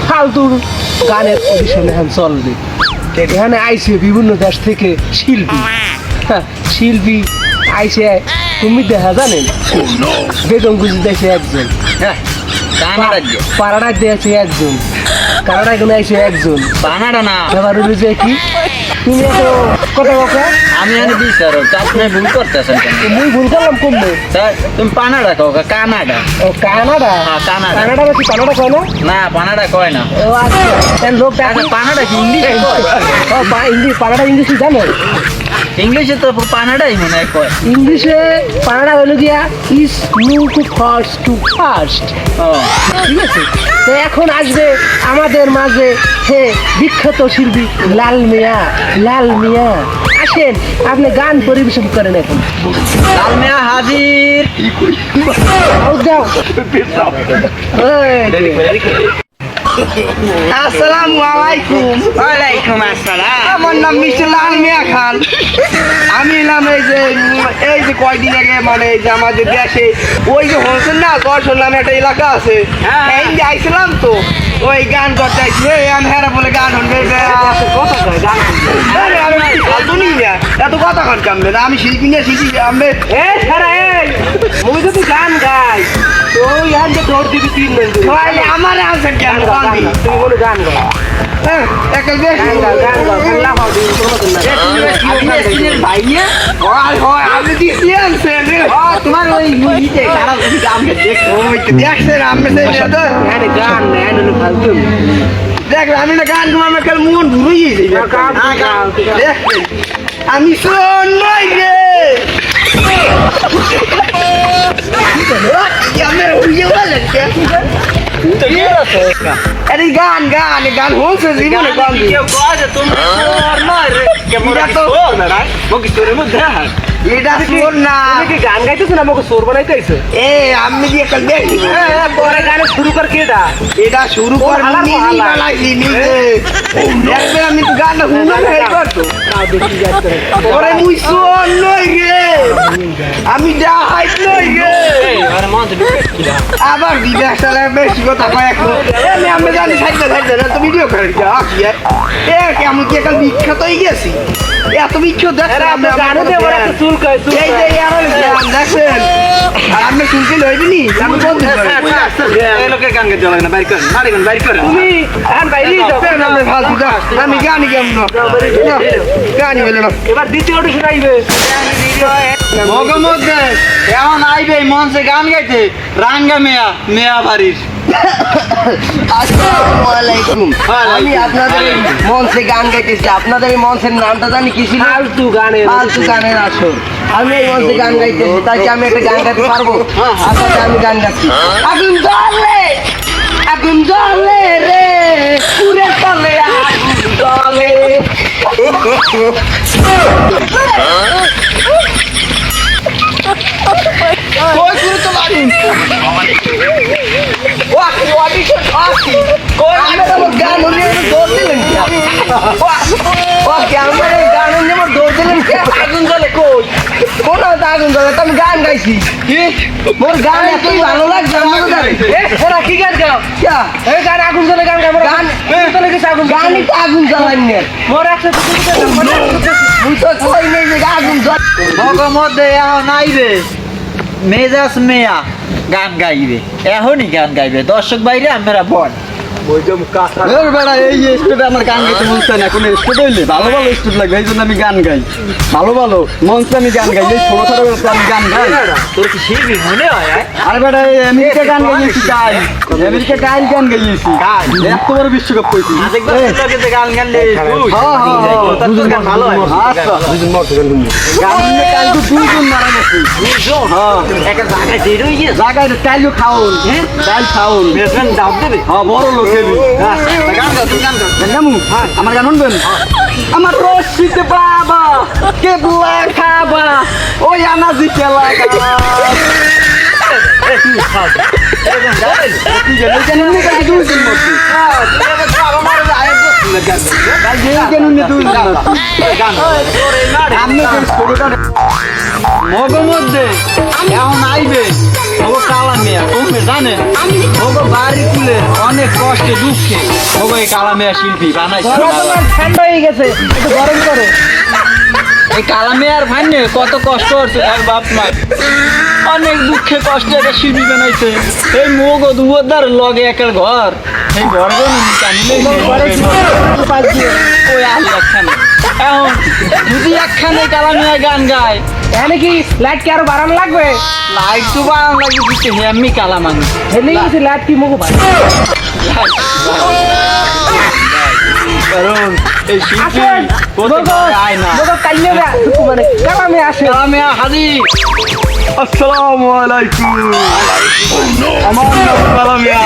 ফালতু গানের অডিশন এখন চলবে। এখানে আইছে বিভিন্ন দেশ থেকে শিল্পী, শিল্পী আইছে। তুমি দেখা জানেন বেগম গুজি দেখছে একজন, পাড়াটা দিয়েছে একজন, কানাডা এখানে আইছে একজন, কানাডা না এবার হলো যে কি তুমি এত কথা কথা আমি এনে বিচারো আপনি ভুল করতেছেন কেন? মুই ভুল করলাম কমবে। স্যার তুমি পানাডা কও কানাডা? ও কানাডা, হ্যাঁ, কানাডা। কানাডা নাকি কানাডা কয় না? না পানাডা কয় না। ও আচ্ছা, লোক পানাডা কি ইংলিশ? পানাডা ইংলিশে জানো? ইংলিশে তো পানাডাই মনে হয় কয়। ইংলিশে পানাডা হলো গিয়া is new to first to first. ঠিক আছে, তো এখন আসবে আমাদের মাঝে হে বিখ্যাত শিল্পী লাল মিয়া। লাল মিয়া আসেন, আপনি গান পরিবেশন করেন এখন। লাল মিয়া হাজির। যাও আসসালামু আলাইকুম। ওয়ালাইকুম আসসালাম। আমার নাম মিস্টার লাল মিয়া খান। আমি এলাম এই যে কয়দিন আগে মানে এই যে আমাদের দেশে ওই যে হোসেন না দর্শন নামে একটা এলাকা আছে, এই যে আইছিলাম তো ওই গান করতে আইছিল। আমি হেরা বলে গান শুনবে এত কথা কন কামবে না। আমি শিল্পী নিয়ে শিল্পী আমি যদি গান গাই তো গান যে দৌড় দিবি 3 মিনিট। আমার আছে কেন তুমি বলে গান গাও, একটা বেশ গান গাও, গান গাও, আল্লাহ হাফেজ, কোনো কথা না। ভাই নিয়ে হয় আমি দিচ্ছি তোমার ওই ইতে খারাপ আমি দেখো দেখছেন আমি গান গান না ফালতু দেখ আমি না গান আমার কাল মন ঘুরে গিয়েছে। আমি শোন নই রে আমার উড়িয়ে বলেন আরে গান গান গান হচ্ছে জীবনে গান কেউ কয় যে তুমি তোর নয় রে কেমন তো না মকি তোর মধ্যে এটা শোন না। তুমি কি গান গাইতেছ না আমাকে সোর বানাইতেছ? এ আমি দিয়ে কাল দেখি পরে গানে শুরু কর কেডা? এটা শুরু কর নিজে বানাইছি নিজে। দেখবে আমি তো গানটা শুনে হেই করতো ওরে মুই শোন নই রে আমি যা হাইট নই রে আরে মন তো বিকেট আবার বিদেশ চালা বেশি কথা কয় এখন আমি জানি সাইডে সাইডে না তো ভিডিও করে আমি কি কাল বিখ্যাত হয়ে গেছি এত বিখ্যাত দেখছেন আপনি গানে দে বড় একটা চুল কয় চুল এই যে ইয়ার দেখছেন আর আপনি শুনতে লইবেনি আমি বলতে এই লোকে গান গাইতে লাগে না বাইর কর মারি গান বাইর কর তুমি এখন বাইরে যাও। আমি ফালতু যা আমি গানি কেমন গানি বলে না এবার দ্বিতীয় অডিশন আইবে। মগমত দে এখন আইবে মঞ্চে গান গাইতে রাঙ্গা মিয়া মিয়া বাড়ির। আসসালামু আলাইকুম। আমি আপনাদের এই মঞ্চে গান গাইতেছি। আপনাদের এই মঞ্চের নামটা জানি কি ছিল? ফালতু গানে ফালতু গানের আসর। আমি এই মঞ্চে গান গাইতেছি, তাই কি আমি একটা গান গাইতে পারবো? আচ্ছা আমি গান গাচ্ছি। আগুন জ্বলে আগুন জ্বলে রে পুরে তলে আগুন জ্বলে। কই পুরে তলে আগুন? অডিশন আসি কই আমরা গান নিয়ে দৌড় দিলেন কি? ওকে আমরা গান নিয়ে দৌড় দিলেন কি? আগুন জ্বলে কই? কোন আগুন জ্বলে? তো আমি গান গাইছি। কি মোর গান এতই ভালো লাগছে আমার জানি। এরা কি গান গাও? क्या এই গান আগুন জ্বলে গান গাবো। গান জ্বলে গেছে আগুন। গানই তো আগুন জ্বালান না। মোর একসাথে মুই তো কই নেই যে আগুন জ্বাল। মগমত দে এখন আইবে মেজাজ মেয়া গান গাইবে। এখনই গান গাইবে দর্শক বাইরে আমরা বল এই স্টেপে আমার গান গাইতে মন চায় না। কোনো স্টেপ হইলে ভালো ভালো স্টেপ লাগবে, এই জন্য আমি গান গাই। ভালো ভালো মঞ্চে আমি গান গাই, এই ছোট ছোট বেলাতে আমি গান গাই। তোর কি শিখবি মনে হয়? আরে বেটা এই আমেরিকা গান গাইয়েছি, গাই আমেরিকা গান গাইয়েছি, এত বড় বিশ্বকাপ কইছি। গান গানলে তোর গান ভালো হয়। আচ্ছা গান গাই তো দুইজন মারা গেছে। একটা জায়গায় দেরি হয়ে গেছে। জায়গায় টাইলও খাওন, টাইল খাওন, বেসমেন্ট দাম দেবে। হ্যাঁ বড় লোক দেবি। গান গাও তুই গান গাও। গামু আমার গান শুনবেন? আমার রশিতে বাবা কেবলা খাবা ওই আনাজি কেলা গান মগো মধ্যে এখন আইবে মগো কালা মেয়া তুমি জানেন মগো বাড়ি তুলে অনেক কষ্টে দুঃখে মগো এই কালা মেয়া শিল্পী বানাইছে তোমার ঠান্ডা হয়ে গেছে একটু গরম করো। এই কালা মেয়ার ভান্নে কত কষ্ট হচ্ছে এক বাপ মা অনেক দুঃখে কষ্টে একটা শিল্পী বানাইছে এই মগো দুবদার লগে একের ঘর এই ঘর ওই আলি একখানে এখন যদি একখানে কালা মেয়া গান গায় এখানে কি লাইট কি আরো বাড়ানো লাগবে? লাইট তো বাড়ানো লাগে দিচ্ছে হেমি কালা মানুষ হেলে গেছে লাইট কি মুখ ভাই কারণ এই শিল্পী আসেন কোথাও আয় না কাইলে মানে কালামে আসে কালা মেয়া হাজির আসসালামু আলাইকুম আমার নাম কালাম মিয়া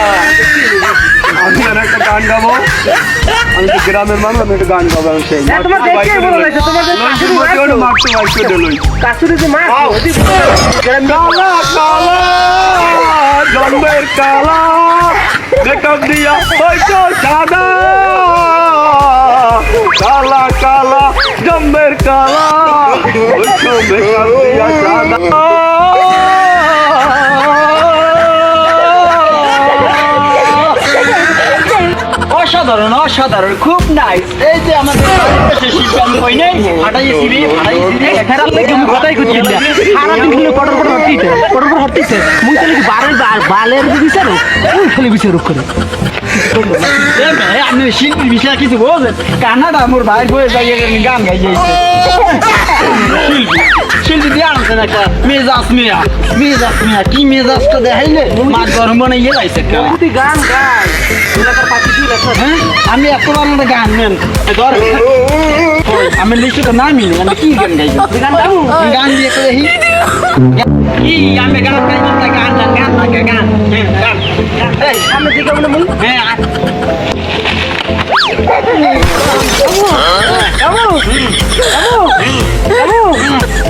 আমি আর একটা গান গাবো আমি তো গ্রামের মানুষ আমি একটা গান গাবো আমি সেই তোমার দেখে বলো না তোমাদের মারতে মারতে দিলই কাসুরি যে মাছ কালা কালা জম্বের কালা মেকআপ দিয়া হয়তো সাদা কালা কালা জম্বের কালা হয়তো মেকআপ দিয়া সাদা অসাধারণ অসাধারণ খুব নাইস এই যে আমাদের শিল্পী আমি কই নাই ফাটাইছি রে খারাপ লাগে আমি কথাই করছি না সারা দিন হলো পটর পটর হটতিছে মুই তাহলে কি বালের দিছে না ওই খালি বিচার করে আমি শিল্পী বিষয়ে কিছু বোঝেন কানাডা মোর ভাই বয়ে যাই গান গাই যাইছে শিল্পী শিল্পী দিয়ে আনছেন একটা মেজাজ মিয়া কি মেজাজটা দেখাইলে মাছ গরম বানাইয়ে লাইছে তুই গান গাই এলাকার পাখি তুই লেখা হ্যাঁ আমি এত বাংলা গান নেন ধর আমি লিখতে নামি আমি কি গান গাইব গান গাবো গান দিয়ে তো দেখি কি আমি গান গাইব না গান এই আমি দিকে বলে মুই হ্যাঁ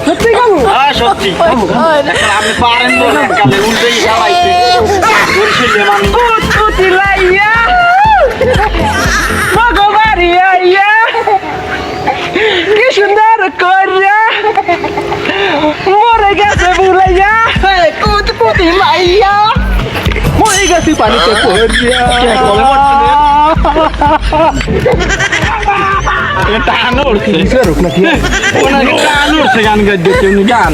সত্যি গাবো সত্যি আপনি পারেন বলে কালে উল্টেই চালাইছে বলছিলাম আমি তুই লাইয়া ভগবারিয়া ইয়া কি সুন্দর করিয়া মরে গেছে বুলাইয়া কুতকুতি লাইয়া মরে গেছে পানিতে পড়িয়া টানো উঠছে রুক নাকি টানো উঠছে গান গাইতে গান